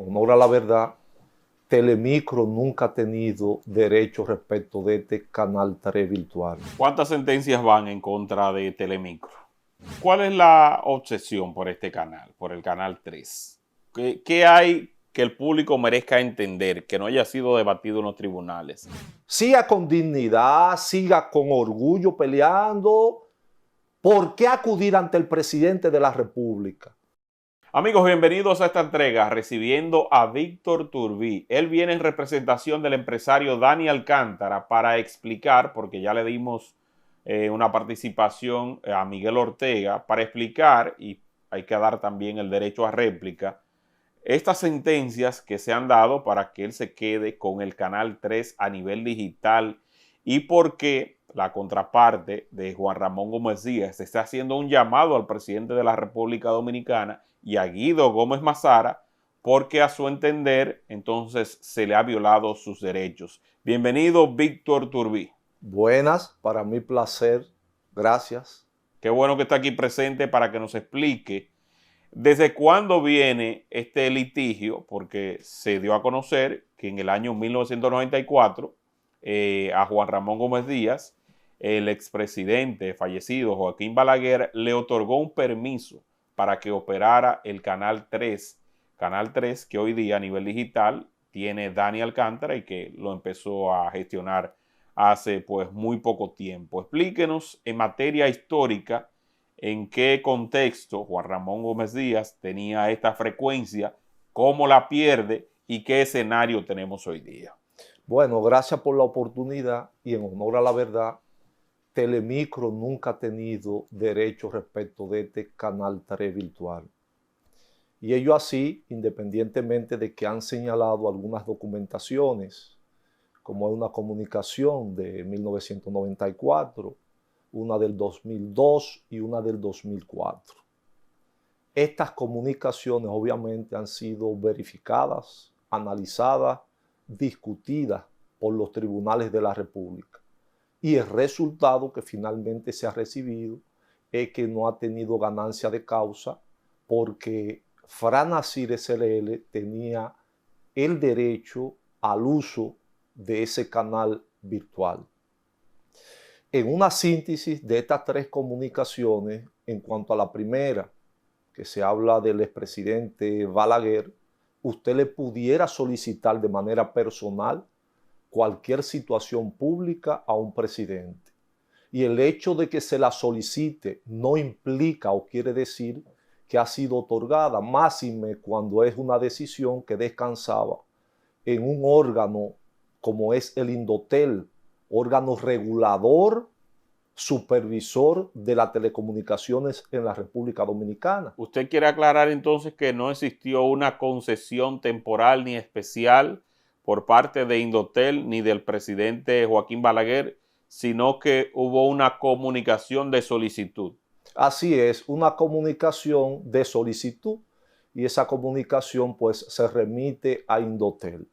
honor a la verdad, Telemicro nunca ha tenido derecho respecto de este canal 3 virtual. ¿Cuántas sentencias van en contra de Telemicro? ¿Cuál es la obsesión por este canal, por el canal 3? ¿Qué hay que el público merezca entender, que no haya sido debatido en los tribunales? Siga con dignidad, siga con orgullo peleando. ¿Por qué acudir ante el presidente de la República? Amigos, bienvenidos a esta entrega, recibiendo a Víctor Turbí. Él viene en representación del empresario Dani Alcántara para explicar, porque ya le dimos una participación a Miguel Ortega, para explicar, y hay que dar también el derecho a réplica, estas sentencias que se han dado para que él se quede con el Canal 3 a nivel digital y por qué la contraparte de Juan Ramón Gómez Díaz está haciendo un llamado al presidente de la República Dominicana y a Guido Gómez Mazara porque a su entender entonces se le ha violado sus derechos. Bienvenido, Víctor Turbí. Buenas, para mi placer, gracias. Qué bueno que está aquí presente para que nos explique ¿desde cuándo viene este litigio? Porque se dio a conocer que en el año 1994 a Juan Ramón Gómez Díaz, el expresidente fallecido Joaquín Balaguer, le otorgó un permiso para que operara el Canal 3 que hoy día a nivel digital tiene Dani Alcántara y que lo empezó a gestionar hace pues muy poco tiempo. Explíquenos en materia histórica en qué contexto Juan Ramón Gómez Díaz tenía esta frecuencia, cómo la pierde y qué escenario tenemos hoy día. Bueno, gracias por la oportunidad y en honor a la verdad, Telemicro nunca ha tenido derecho respecto de este canal 3 virtual. Y ello así, independientemente de que han señalado algunas documentaciones, como una comunicación de 1994, una del 2002 y una del 2004. Estas comunicaciones obviamente han sido verificadas, analizadas, discutidas por los tribunales de la República. Y el resultado que finalmente se ha recibido es que no ha tenido ganancia de causa porque Franacir SRL tenía el derecho al uso de ese canal virtual. En una síntesis de estas tres comunicaciones, en cuanto a la primera, que se habla del expresidente Balaguer, usted le pudiera solicitar de manera personal cualquier situación pública a un presidente. Y el hecho de que se la solicite no implica o quiere decir que ha sido otorgada, máxime cuando es una decisión que descansaba en un órgano como es el Indotel, órgano regulador, supervisor de las telecomunicaciones en la República Dominicana. ¿Usted quiere aclarar entonces que no existió una concesión temporal ni especial por parte de Indotel ni del presidente Joaquín Balaguer, sino que hubo una comunicación de solicitud? Así es, una comunicación de solicitud y esa comunicación pues se remite a Indotel.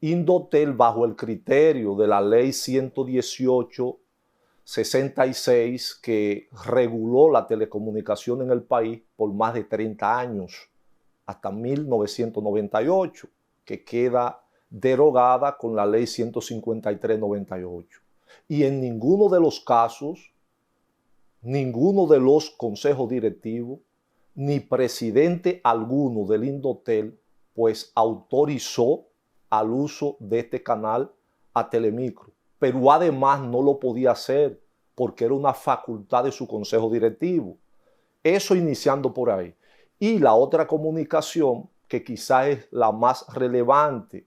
Indotel, bajo el criterio de la ley 118/66 que reguló la telecomunicación en el país por más de 30 años, hasta 1998, que queda derogada con la ley 153/98. Y en ninguno de los casos, ninguno de los consejos directivos, ni presidente alguno del Indotel, pues autorizó al uso de este canal a Telemicro. Pero además no lo podía hacer porque era una facultad de su consejo directivo. Eso iniciando por ahí. Y la otra comunicación, que quizás es la más relevante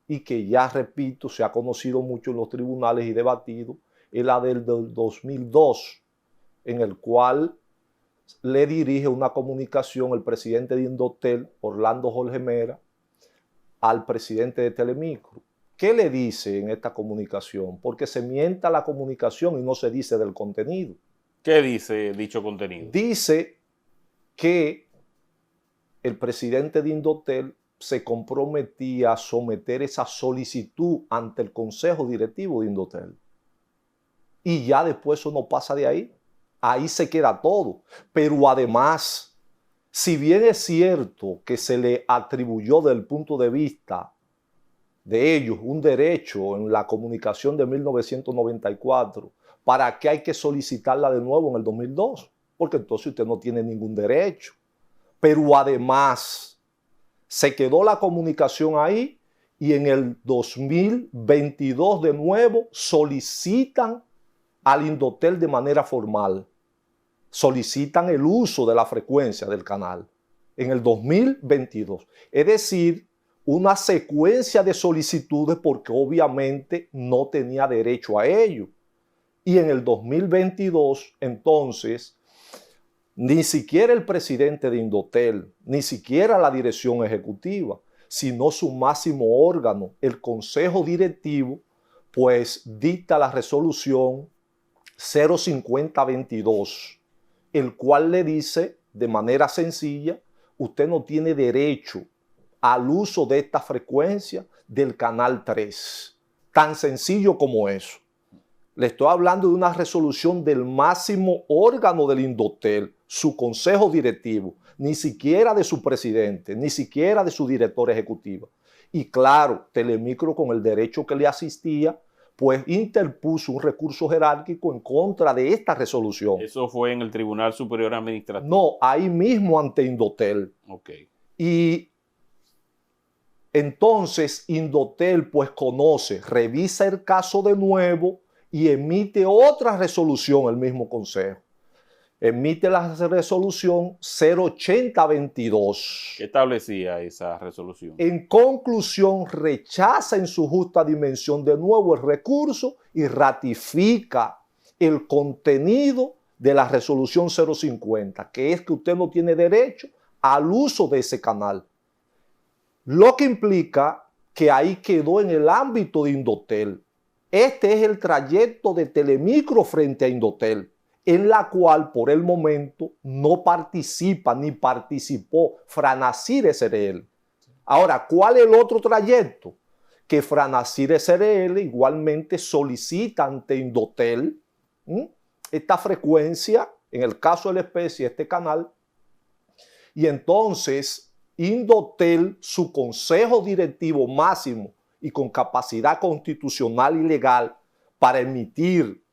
y que ya, repito, se ha conocido mucho en los tribunales y debatido, es la del 2002, en el cual le dirige una comunicación el presidente de Indotel, Orlando Jorge Mera, al presidente de Telemicro. ¿Qué le dice en esta comunicación? Porque se mienta la comunicación y no se dice del contenido. ¿Qué dice dicho contenido? Dice que el presidente de Indotel se comprometía a someter esa solicitud ante el consejo directivo de Indotel. Y ya después eso no pasa de ahí. Ahí se queda todo. Pero además Si bien es cierto que se le atribuyó desde el punto de vista de ellos un derecho en la comunicación de 1994, ¿para qué hay que solicitarla de nuevo en el 2002? Porque entonces usted no tiene ningún derecho. Pero además se quedó la comunicación ahí y en el 2022 de nuevo solicitan al Indotel de manera formal. Solicitan el uso de la frecuencia del canal en el 2022. Es decir, una secuencia de solicitudes porque obviamente no tenía derecho a ello. Y en el 2022, entonces, ni siquiera el presidente de Indotel, ni siquiera la dirección ejecutiva, sino su máximo órgano, el consejo directivo, pues dicta la resolución 05022, el cual le dice de manera sencilla, usted no tiene derecho al uso de esta frecuencia del canal 3. Tan sencillo como eso. Le estoy hablando de una resolución del máximo órgano del Indotel, su consejo directivo, ni siquiera de su presidente, ni siquiera de su director ejecutivo. Y claro, Telemicro, con el derecho que le asistía, pues interpuso un recurso jerárquico en contra de esta resolución. Eso fue en el Tribunal Superior Administrativo. No, ahí mismo ante Indotel. Ok. Y entonces Indotel pues conoce, revisa el caso de nuevo y emite otra resolución el mismo consejo. Emite la resolución 08022. ¿Qué establecía esa resolución? En conclusión, rechaza en su justa dimensión de nuevo el recurso y ratifica el contenido de la resolución 050, que es que usted no tiene derecho al uso de ese canal. Lo que implica que ahí quedó en el ámbito de Indotel. Este es el trayecto de Telemicro frente a Indotel, en la cual por el momento no participa ni participó Franacir SRL. Ahora, ¿cuál es el otro trayecto? Que Franacir SRL igualmente solicita ante Indotel esta frecuencia, en el caso de la especie, este canal, y entonces Indotel, su consejo directivo máximo y con capacidad constitucional y legal para emitir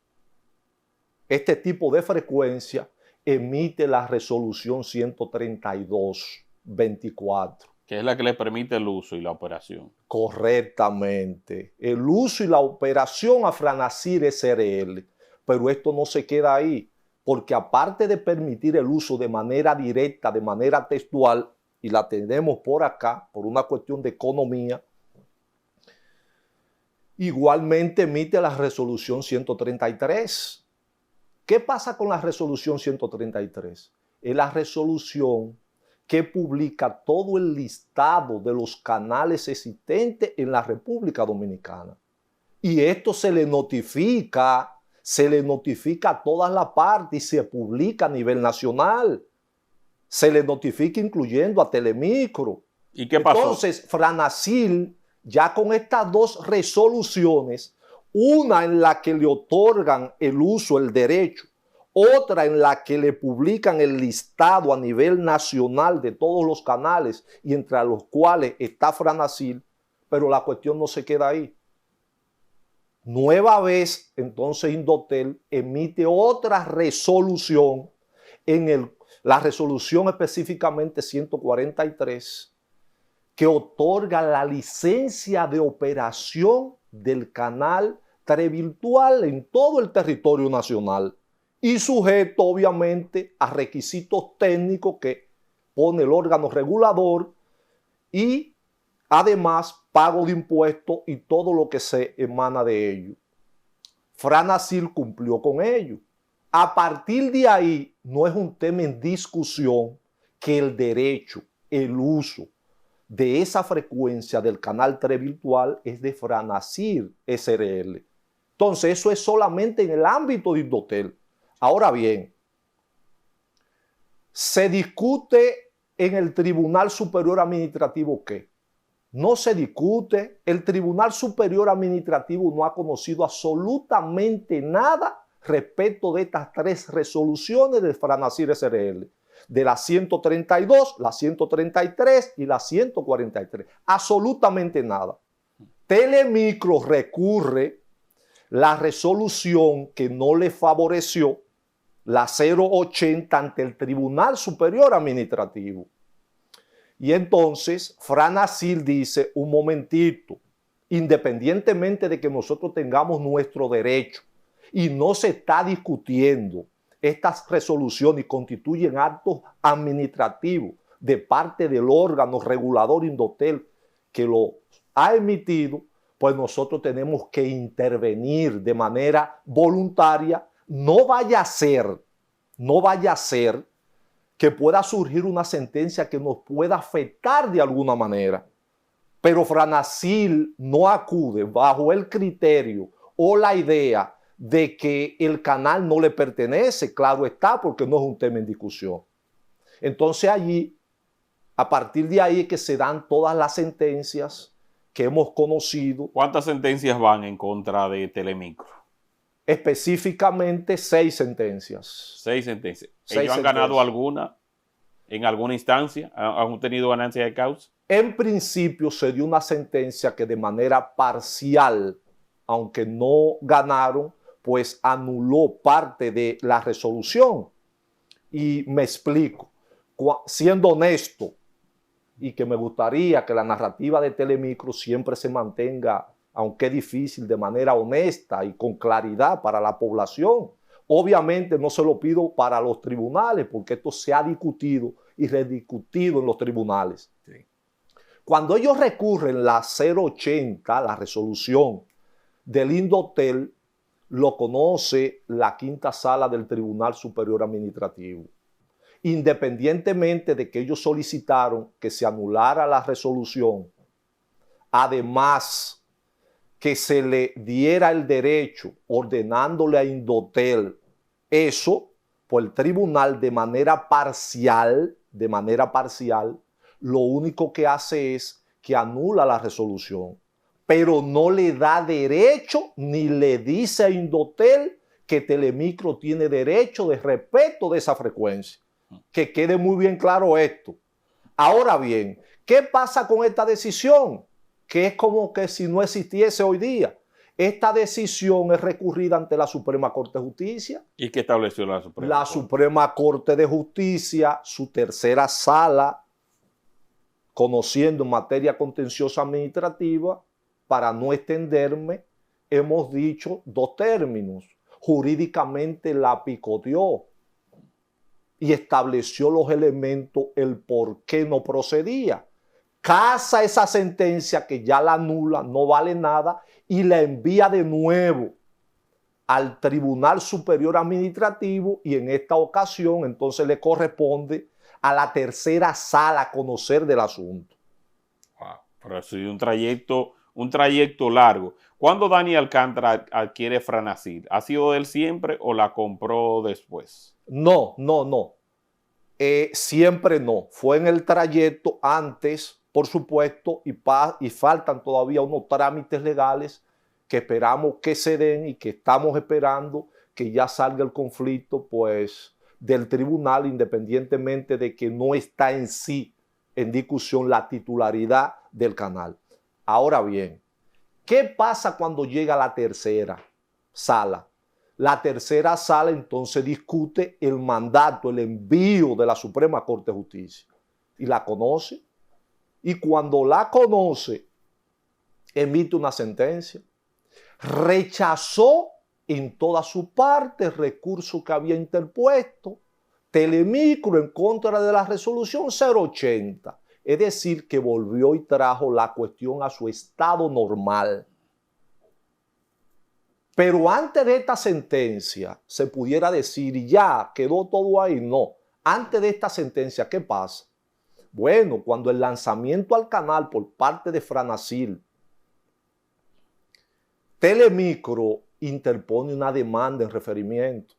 este tipo de frecuencia, emite la resolución 132-24. Que es la que le permite el uso y la operación. Correctamente. El uso y la operación a Franacir SRL. Pero esto no se queda ahí, porque aparte de permitir el uso de manera directa, de manera textual, y la tenemos por acá, por una cuestión de economía, igualmente emite la resolución 133. ¿Qué pasa con la resolución 133? Es la resolución que publica todo el listado de los canales existentes en la República Dominicana. Y esto se le notifica a todas las partes y se publica a nivel nacional. Se le notifica incluyendo a Telemicro. ¿Y qué pasó? Entonces, Franacil, ya con estas dos resoluciones, una en la que le otorgan el uso, el derecho, otra en la que le publican el listado a nivel nacional de todos los canales y entre los cuales está Franacil, pero la cuestión no se queda ahí. Nueva vez, entonces Indotel emite otra resolución, la resolución específicamente 143, que otorga la licencia de operación del canal televirtual en todo el territorio nacional y sujeto obviamente a requisitos técnicos que pone el órgano regulador y además pago de impuestos y todo lo que se emana de ello. Franacil cumplió con ello. A partir de ahí no es un tema en discusión que el derecho, el uso de esa frecuencia del canal televirtual es de Franacir SRL. Entonces eso es solamente en el ámbito de Indotel. Ahora bien, se discute en el Tribunal Superior Administrativo ¿qué? No se discute. El Tribunal Superior Administrativo no ha conocido absolutamente nada respecto de estas tres resoluciones de Franacir SRL. de la 132, la 133 y la 143. Absolutamente nada. Telemicro recurre la resolución que no le favoreció, la 080, ante el Tribunal Superior Administrativo. Y entonces Franasil dice, un momentito, independientemente de que nosotros tengamos nuestro derecho y no se está discutiendo estas resoluciones y constituyen actos administrativos de parte del órgano regulador Indotel que lo ha emitido, pues nosotros tenemos que intervenir de manera voluntaria. No vaya a ser que pueda surgir una sentencia que nos pueda afectar de alguna manera. Pero Franasil no acude bajo el criterio o la idea de que el canal no le pertenece, claro está, porque no es un tema en discusión. Entonces allí, a partir de ahí es que se dan todas las sentencias que hemos conocido. ¿Cuántas sentencias van en contra de Telemicro? Específicamente 6 sentencias. 6 sentencias. ¿Ellos han ganado alguna en alguna instancia? ¿Han tenido ganancia de causa? En principio se dio una sentencia que de manera parcial, aunque no ganaron, pues anuló parte de la resolución. Y me explico. Siendo honesto, y que me gustaría que la narrativa de Telemicro siempre se mantenga, aunque es difícil, de manera honesta y con claridad para la población. Obviamente no se lo pido para los tribunales, porque esto se ha discutido y rediscutido en los tribunales. Sí. Cuando ellos recurren la 080, la resolución del Indotel, lo conoce la quinta sala del Tribunal Superior Administrativo. Independientemente de que ellos solicitaron que se anulara la resolución, además que se le diera el derecho ordenándole a Indotel eso, pues el tribunal de manera parcial, lo único que hace es que anula la resolución, pero no le da derecho ni le dice a Indotel que Telemicro tiene derecho de respeto de esa frecuencia. Que quede muy bien claro esto. Ahora bien, ¿qué pasa con esta decisión? Que es como que si no existiese hoy día. Esta decisión es recurrida ante la Suprema Corte de Justicia. ¿Y qué estableció la Suprema Corte? La Suprema Corte de Justicia, su tercera sala, conociendo en materia contenciosa administrativa, para no extenderme, hemos dicho 2 términos. Jurídicamente la picoteó y estableció los elementos, el por qué no procedía. Casa esa sentencia que ya la anula, no vale nada, y la envía de nuevo al Tribunal Superior Administrativo, y en esta ocasión entonces le corresponde a la tercera sala conocer del asunto. Wow, pero ha sido un trayecto largo. ¿Cuándo Dani Alcántara adquiere Franasil? ¿Ha sido de él siempre o la compró después? No. Siempre no. Fue en el trayecto antes, por supuesto, y faltan todavía unos trámites legales que esperamos que se den y que estamos esperando que ya salga el conflicto, pues, del tribunal, independientemente de que no está en sí en discusión la titularidad del canal. Ahora bien, ¿qué pasa cuando llega la tercera sala? La tercera sala entonces discute el mandato, el envío de la Suprema Corte de Justicia. Y la conoce. Y cuando la conoce, emite una sentencia. Rechazó en toda su parte el recurso que había interpuesto Telemicro en contra de la resolución 080. Es decir, que volvió y trajo la cuestión a su estado normal. Pero antes de esta sentencia, se pudiera decir, y ya, quedó todo ahí. No. Antes de esta sentencia, ¿qué pasa? Bueno, cuando el lanzamiento al canal por parte de Franasil, Telemicro interpone una demanda en referimiento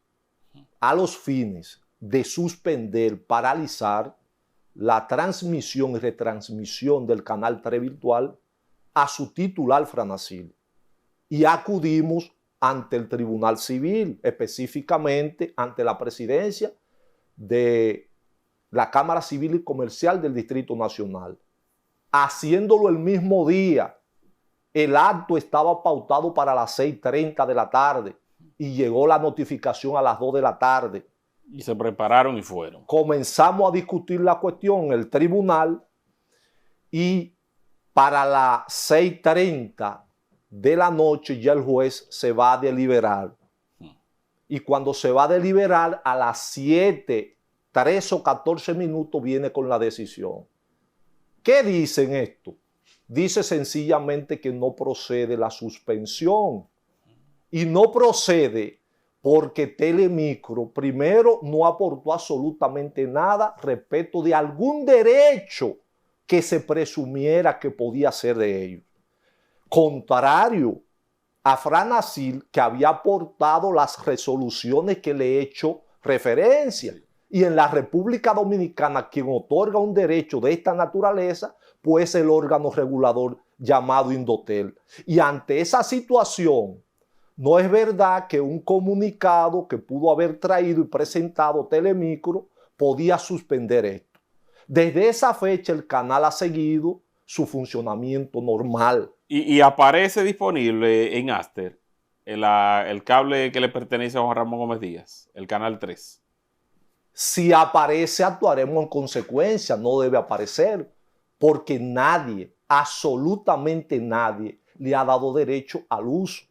a los fines de suspender, paralizar la transmisión y retransmisión del canal 3 virtual a su titular Franasil. Y acudimos ante el Tribunal Civil, específicamente ante la presidencia de la Cámara Civil y Comercial del Distrito Nacional, haciéndolo el mismo día. El acto estaba pautado para las 6:30 de la tarde y llegó la notificación a las 2 de la tarde. Y se prepararon y fueron. Comenzamos a discutir la cuestión en el tribunal y para las 6:30 de la noche ya el juez se va a deliberar. Y cuando se va a deliberar, a las 7, 3 o 14 minutos viene con la decisión. ¿Qué dicen esto? Dice sencillamente que no procede la suspensión. Y no procede porque Telemicro, primero, no aportó absolutamente nada respecto de algún derecho que se presumiera que podía ser de ellos. Contrario a Franacil, que había aportado las resoluciones que le he hecho referencia. Y en la República Dominicana, quien otorga un derecho de esta naturaleza, pues el órgano regulador llamado Indotel. Y ante esa situación, no es verdad que un comunicado que pudo haber traído y presentado Telemicro podía suspender esto. Desde esa fecha el canal ha seguido su funcionamiento normal. Y aparece disponible en Aster el cable que le pertenece a Juan Ramón Gómez Díaz, el canal 3. Si aparece, actuaremos en consecuencia. No debe aparecer, porque nadie, absolutamente nadie, le ha dado derecho al uso.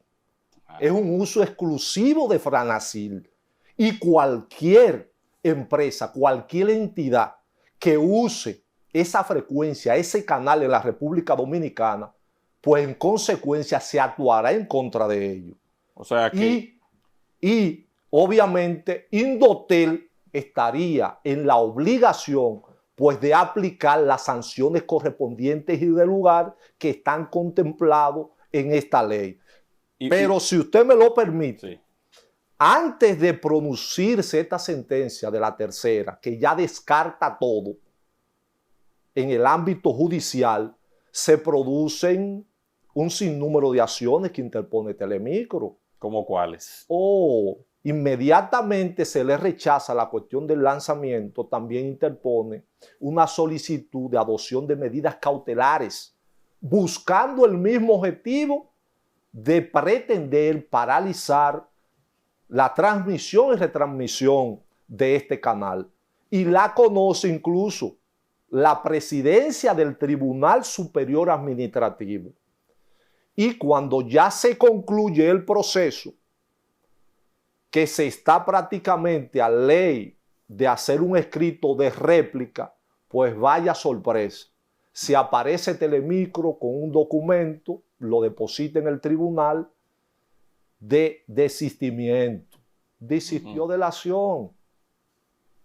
Es un uso exclusivo de Franacil. Y cualquier empresa, cualquier entidad que use esa frecuencia, ese canal en la República Dominicana, pues en consecuencia se actuará en contra de ellos. O sea que... Y obviamente Indotel estaría en la obligación pues de aplicar las sanciones correspondientes y de lugar que están contemplados en esta ley. Pero si usted me lo permite, sí, antes de pronunciarse esta sentencia de la tercera, que ya descarta todo, en el ámbito judicial se producen un sinnúmero de acciones que interpone Telemicro. ¿Cómo cuáles? Inmediatamente se le rechaza la cuestión del lanzamiento, también interpone una solicitud de adopción de medidas cautelares, buscando el mismo objetivo de pretender paralizar la transmisión y retransmisión de este canal. Y la conoce incluso la presidencia del Tribunal Superior Administrativo. Y cuando ya se concluye el proceso, que se está prácticamente a ley de hacer un escrito de réplica, pues vaya sorpresa. Si aparece Telemicro con un documento, lo deposita en el tribunal de desistimiento. Desistió de la acción.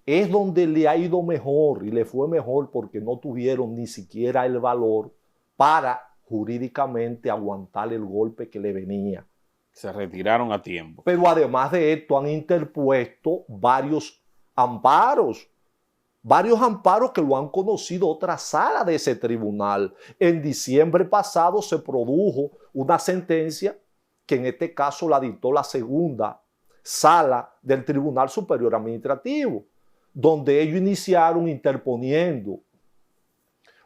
Es donde le ha ido mejor y le fue mejor porque no tuvieron ni siquiera el valor para jurídicamente aguantar el golpe que le venía. Se retiraron a tiempo. Pero además de esto han interpuesto varios amparos que lo han conocido otras salas de ese tribunal. En diciembre pasado se produjo una sentencia que en este caso la dictó la segunda sala del Tribunal Superior Administrativo, donde ellos iniciaron interponiendo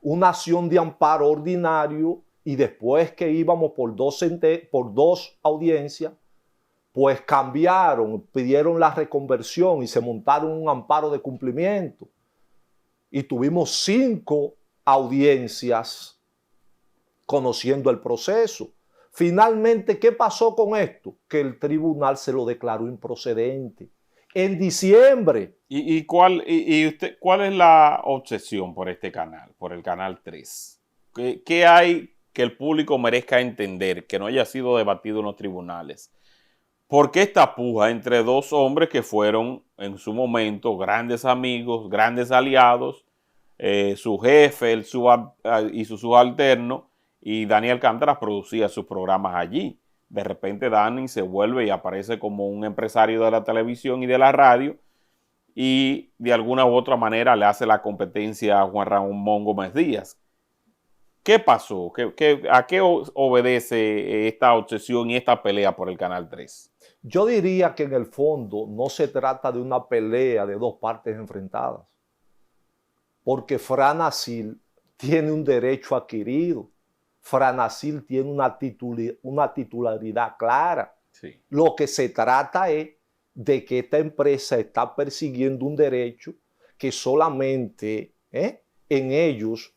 una acción de amparo ordinario y después que íbamos por dos audiencias, pues cambiaron, pidieron la reconversión y se montaron un amparo de cumplimiento. Y tuvimos 5 audiencias conociendo el proceso. Finalmente, ¿qué pasó con esto? Que el tribunal se lo declaró improcedente. En diciembre. ¿Y cuál es la obsesión por este canal, por el canal 3? ¿Qué hay que el público merezca entender, que no haya sido debatido en los tribunales? ¿Por qué esta puja entre dos hombres que fueron en su momento grandes amigos, grandes aliados, su jefe y su subalterno, y Dani Alcántara producía sus programas allí? De repente Dani se vuelve y aparece como un empresario de la televisión y de la radio y de alguna u otra manera le hace la competencia a Juan Ramón Gómez Díaz. ¿Qué pasó? ¿A qué obedece esta obsesión y esta pelea por el Canal 3? Yo diría que en el fondo no se trata de una pelea de dos partes enfrentadas. porque Franasil tiene un derecho adquirido. Franasil tiene una titularidad clara. Sí. Lo que se trata es de que esta empresa está persiguiendo un derecho que solamente en ellos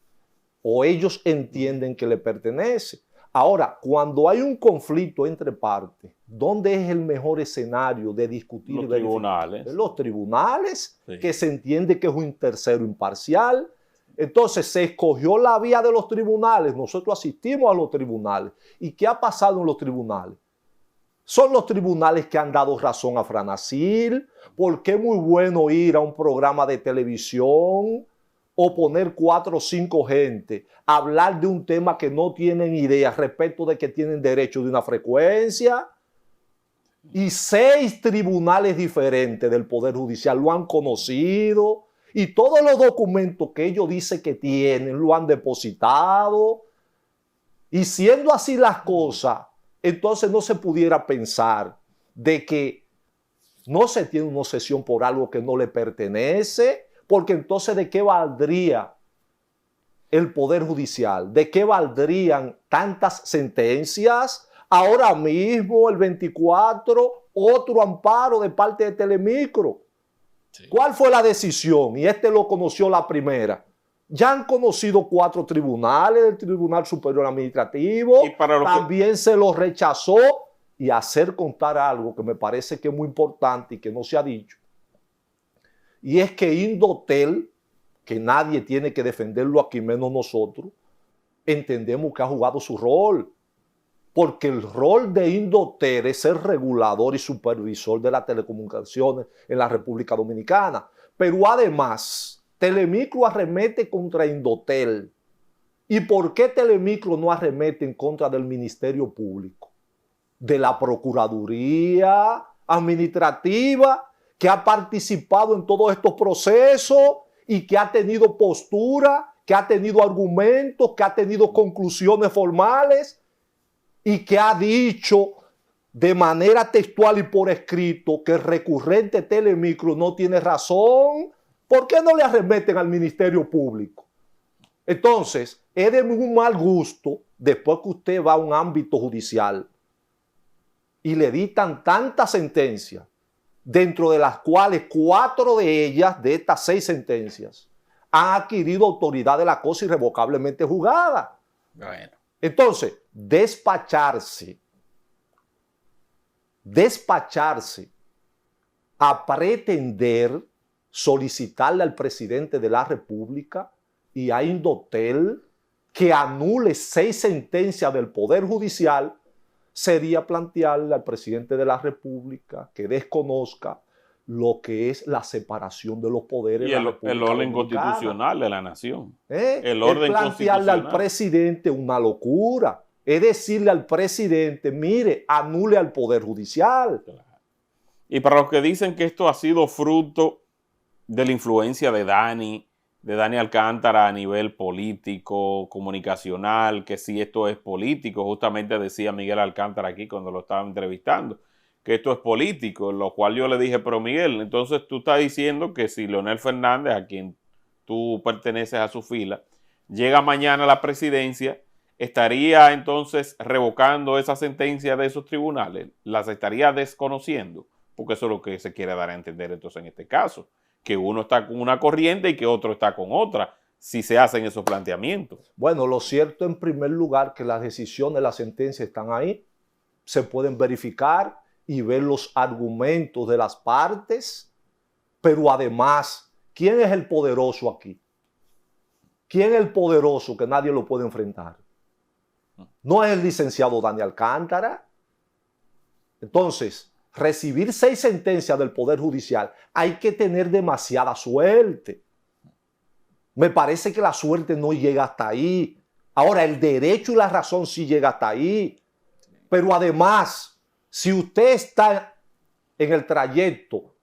o ellos entienden que le pertenece. Ahora, cuando hay un conflicto entre partes, ¿dónde es el mejor escenario de discutir? Los tribunales. Los tribunales, sí. Que se entiende que es un tercero imparcial. Entonces se escogió la vía de los tribunales, nosotros asistimos a los tribunales. ¿Y qué ha pasado en los tribunales? Son los tribunales que han dado razón a Franasil, porque es muy bueno ir a un programa de televisión o poner 4 o 5 gente a hablar de un tema que no tienen idea respecto de que tienen derecho de una frecuencia. Y 6 tribunales diferentes del Poder Judicial lo han conocido y todos los documentos que ellos dicen que tienen lo han depositado. Y siendo así las cosas, entonces no se pudiera pensar de que no se tiene una obsesión por algo que no le pertenece, porque entonces ¿de qué valdría el Poder Judicial? ¿De qué valdrían tantas sentencias? Ahora mismo, el 24, otro amparo de parte de Telemicro. Sí. ¿Cuál fue la decisión? Y este lo conoció la primera. Ya han conocido 4 tribunales, el Tribunal Superior Administrativo, también se lo rechazó. Y hacer contar algo que me parece que es muy importante y que no se ha dicho. Y es que Indotel, que nadie tiene que defenderlo aquí menos nosotros, entendemos que ha jugado su rol. Porque el rol de Indotel es ser regulador y supervisor de las telecomunicaciones en la República Dominicana. Pero además, Telemicro arremete contra Indotel. ¿Y por qué Telemicro no arremete en contra del Ministerio Público? De la Procuraduría Administrativa, que ha participado en todos estos procesos y que ha tenido postura, que ha tenido argumentos, que ha tenido conclusiones formales y que ha dicho de manera textual y por escrito que el recurrente Telemicro no tiene razón. ¿Por qué no le arremeten al Ministerio Público? Entonces, es de muy mal gusto, después que usted va a un ámbito judicial y le dictan tantas sentencias, dentro de las cuales 4 de ellas, de estas 6 sentencias, han adquirido autoridad de la cosa irrevocablemente juzgada. Bueno. Entonces, despacharse a pretender solicitarle al presidente de la República y a Indotel que anule 6 sentencias del Poder Judicial sería plantearle al presidente de la República que desconozca lo que es la separación de los poderes. Y el orden constitucional de la nación. El orden plantearle al presidente una locura. Es decirle al presidente, mire, anule al Poder Judicial. Y para los que dicen que esto ha sido fruto de la influencia de Dani Alcántara a nivel político, comunicacional, que si esto es político, justamente decía Miguel Alcántara aquí cuando lo estaba entrevistando, que esto es político, lo cual yo le dije, pero Miguel, entonces tú estás diciendo que si Leonel Fernández, a quien tú perteneces a su fila, llega mañana a la presidencia, estaría entonces revocando esa sentencia de esos tribunales, las estaría desconociendo, porque eso es lo que se quiere dar a entender entonces en este caso, que uno está con una corriente y que otro está con otra, si se hacen esos planteamientos. Bueno, lo cierto en primer lugar que las decisiones, las sentencias están ahí, se pueden verificar y ver los argumentos de las partes, pero además, ¿quién es el poderoso aquí? ¿Quién es el poderoso que nadie lo puede enfrentar? ¿No es el licenciado Dani Alcántara? Entonces, recibir 6 sentencias del Poder Judicial, hay que tener demasiada suerte. Me parece que la suerte no llega hasta ahí. Ahora, el derecho y la razón sí llega hasta ahí. Pero además, si usted está en el trayecto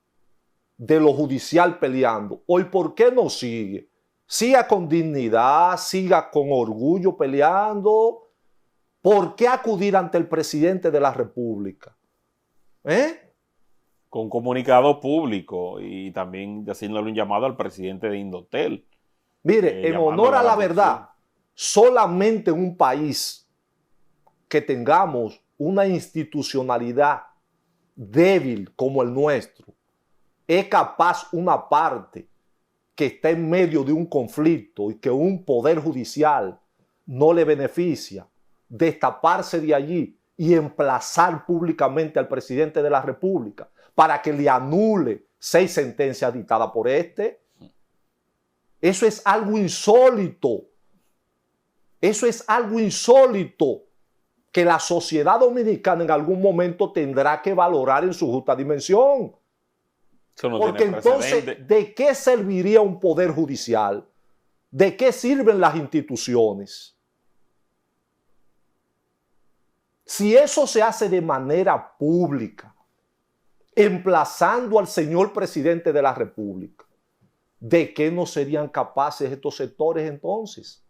de lo judicial peleando, hoy, ¿por qué no sigue? Siga con dignidad, siga con orgullo peleando. ¿Por qué acudir ante el presidente de la República? Con comunicado público y también haciéndole un llamado al presidente de Indotel, Mire, en honor a la verdad, solamente en un país que tengamos una institucionalidad débil como el nuestro, es capaz una parte que está en medio de un conflicto y que un poder judicial no le beneficia, destaparse de allí y emplazar públicamente al presidente de la República para que le anule 6 sentencias dictadas por este. Eso es algo insólito. Eso es algo insólito que la sociedad dominicana en algún momento tendrá que valorar en su justa dimensión. No, porque entonces, ¿de qué serviría un poder judicial? ¿De qué sirven las instituciones? Si eso se hace de manera pública, emplazando al señor presidente de la República, ¿de qué no serían capaces estos sectores entonces?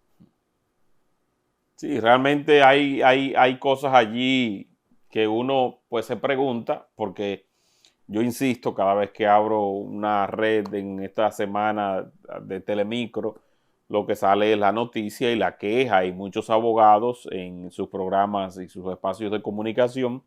Sí, realmente hay cosas allí que uno pues se pregunta, porque yo insisto, cada vez que abro una red en esta semana de Telemicro, lo que sale es la noticia y la queja. Hay muchos abogados en sus programas y sus espacios de comunicación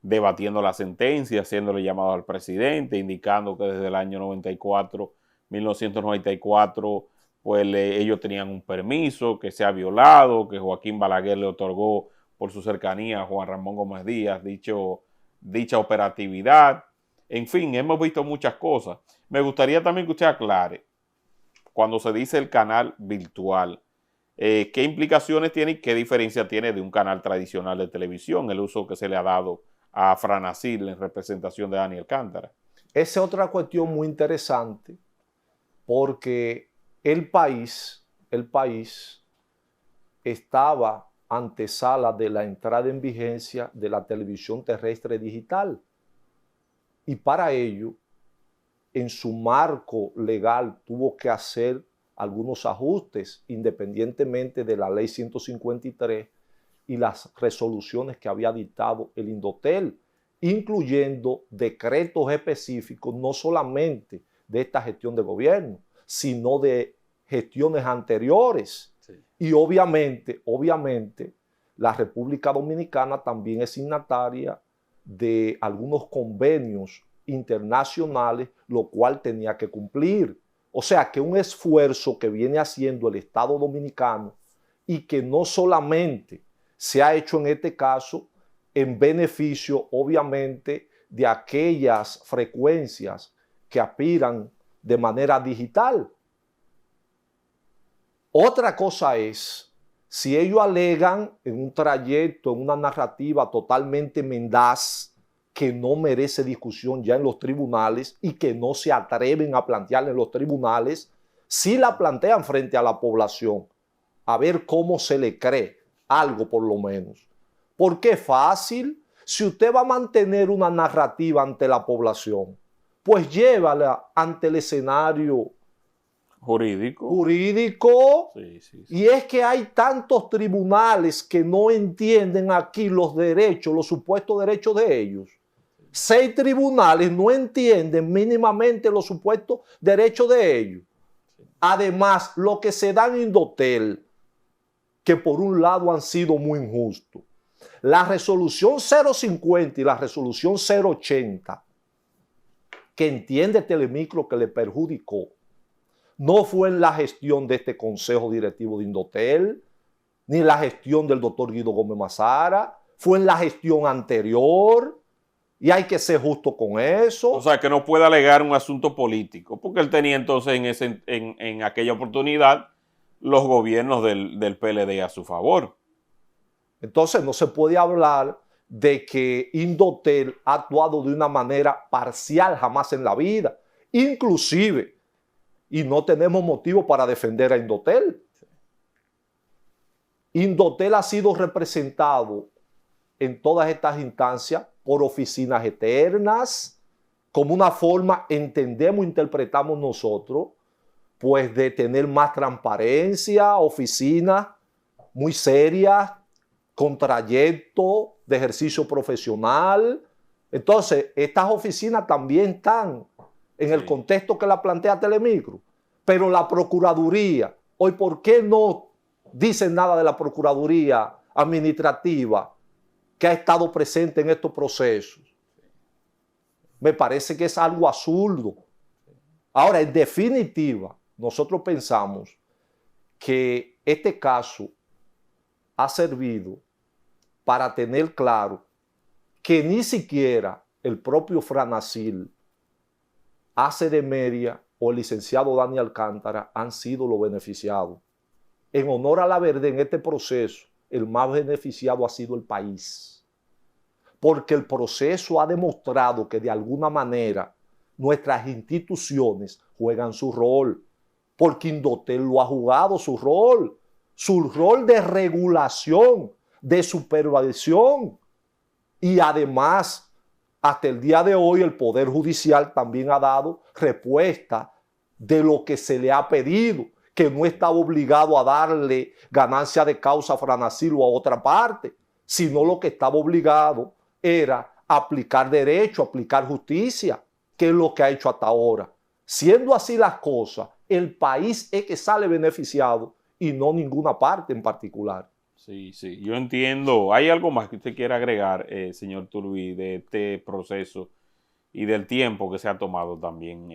debatiendo la sentencia, haciéndole llamado al presidente, indicando que desde el año 1994, pues ellos tenían un permiso que se ha violado, que Joaquín Balaguer le otorgó por su cercanía a Juan Ramón Gómez Díaz dicha operatividad. En fin, hemos visto muchas cosas. Me gustaría también que usted aclare, cuando se dice el canal virtual, ¿qué implicaciones tiene y qué diferencia tiene de un canal tradicional de televisión, el uso que se le ha dado a Franacil en representación de Dani Alcántara? Esa es otra cuestión muy interesante, porque el país estaba antesala de la entrada en vigencia de la televisión terrestre digital. Y para ello, en su marco legal, tuvo que hacer algunos ajustes, independientemente de la ley 153 y las resoluciones que había dictado el Indotel, incluyendo decretos específicos, no solamente de esta gestión de gobierno, sino de gestiones anteriores. Sí. Y obviamente, la República Dominicana también es signataria de algunos convenios internacionales, lo cual tenía que cumplir. O sea, que un esfuerzo que viene haciendo el Estado Dominicano y que no solamente se ha hecho en este caso en beneficio, obviamente, de aquellas frecuencias que aspiran de manera digital. Otra cosa es, si ellos alegan en un trayecto, en una narrativa totalmente mendaz, que no merece discusión ya en los tribunales y que no se atreven a plantearla en los tribunales, si la plantean frente a la población, a ver cómo se le cree algo por lo menos. Porque es fácil, si usted va a mantener una narrativa ante la población, pues llévala ante el escenario jurídico. Sí. Y es que hay tantos tribunales que no entienden aquí los derechos, los supuestos derechos de ellos. 6 tribunales no entienden mínimamente los supuestos derechos de ellos. Además, lo que se da en Indotel, que por un lado han sido muy injustos. La resolución 050 y la resolución 080, que entiende Telemicro que le perjudicó, no fue en la gestión de este consejo directivo de Indotel, ni la gestión del doctor Guido Gómez Mazara, fue en la gestión anterior, y hay que ser justo con eso. O sea, que no puede alegar un asunto político, porque él tenía entonces en aquella oportunidad los gobiernos del PLD a su favor. Entonces no se puede hablar de que Indotel ha actuado de una manera parcial jamás en la vida, inclusive, y no tenemos motivo para defender a Indotel. Indotel ha sido representado en todas estas instancias por oficinas eternas, como una forma, entendemos, interpretamos nosotros, pues de tener más transparencia, oficinas muy serias, con trayecto de ejercicio profesional. Entonces, estas oficinas también están en el contexto que la plantea Telemicro, pero la Procuraduría Hoy, ¿por qué no dicen nada de la Procuraduría Administrativa que ha estado presente en estos procesos? Me parece que es algo absurdo. Ahora, en definitiva, nosotros pensamos que este caso ha servido para tener claro que ni siquiera el propio Franacil, Ace de Media o el licenciado Dani Alcántara han sido los beneficiados. En honor a la verdad, en este proceso, el más beneficiado ha sido el país. Porque el proceso ha demostrado que de alguna manera nuestras instituciones juegan su rol. Porque Indotel lo ha jugado su rol de regulación, de supervisión. Y además, hasta el día de hoy, el Poder Judicial también ha dado respuesta de lo que se le ha pedido, que no estaba obligado a darle ganancia de causa a Franacil o a otra parte, sino lo que estaba obligado era aplicar derecho, aplicar justicia, que es lo que ha hecho hasta ahora. Siendo así las cosas, el país es que sale beneficiado y no ninguna parte en particular. Sí, sí, yo entiendo. ¿Hay algo más que usted quiera agregar, señor Turbí, de este proceso y del tiempo que se ha tomado también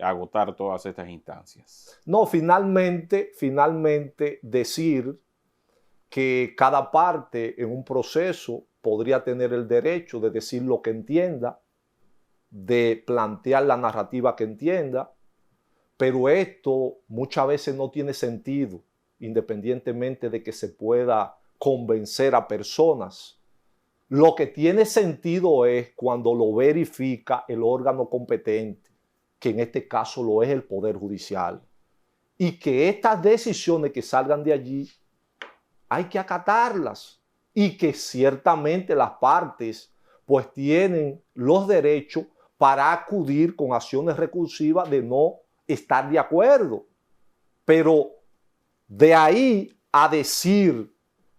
agotar todas estas instancias? No, finalmente decir que cada parte en un proceso podría tener el derecho de decir lo que entienda, de plantear la narrativa que entienda, pero esto muchas veces no tiene sentido, independientemente de que se pueda convencer a personas. Lo que tiene sentido es cuando lo verifica el órgano competente, que en este caso lo es el Poder Judicial, y que estas decisiones que salgan de allí hay que acatarlas, y que ciertamente las partes pues tienen los derechos para acudir con acciones recursivas de no estar de acuerdo. Pero de ahí a decir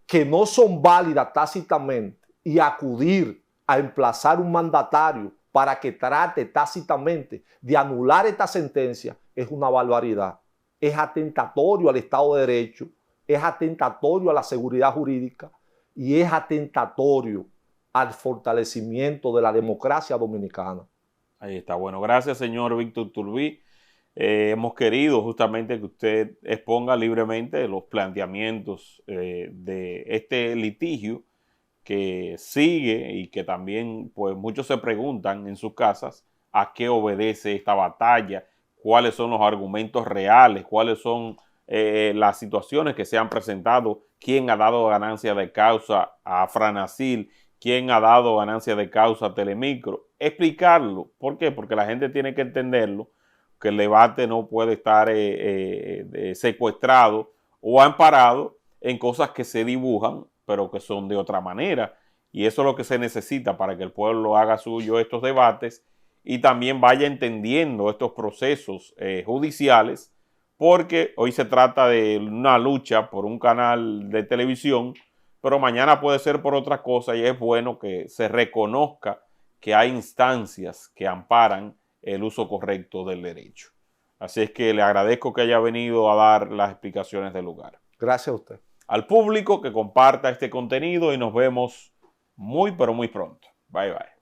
que no son válidas tácitamente y acudir a emplazar un mandatario para que trate tácitamente de anular esta sentencia es una barbaridad. Es atentatorio al Estado de Derecho, es atentatorio a la seguridad jurídica y es atentatorio al fortalecimiento de la democracia dominicana. Ahí está. Bueno, gracias, señor Víctor Turbí. Hemos querido justamente que usted exponga libremente los planteamientos de este litigio que sigue y que también pues muchos se preguntan en sus casas a qué obedece esta batalla, cuáles son los argumentos reales, cuáles son las situaciones que se han presentado, quién ha dado ganancia de causa a Franacil, quién ha dado ganancia de causa a Telemicro. Explicarlo. ¿Por qué? Porque la gente tiene que entenderlo, que el debate no puede estar secuestrado o amparado en cosas que se dibujan, pero que son de otra manera. Y eso es lo que se necesita para que el pueblo haga suyo estos debates y también vaya entendiendo estos procesos judiciales, porque hoy se trata de una lucha por un canal de televisión, pero mañana puede ser por otra cosa y es bueno que se reconozca que hay instancias que amparan el uso correcto del derecho. Así es que le agradezco que haya venido a dar las explicaciones del lugar. Gracias a usted. Al público que comparta este contenido y nos vemos muy pero muy pronto. Bye bye.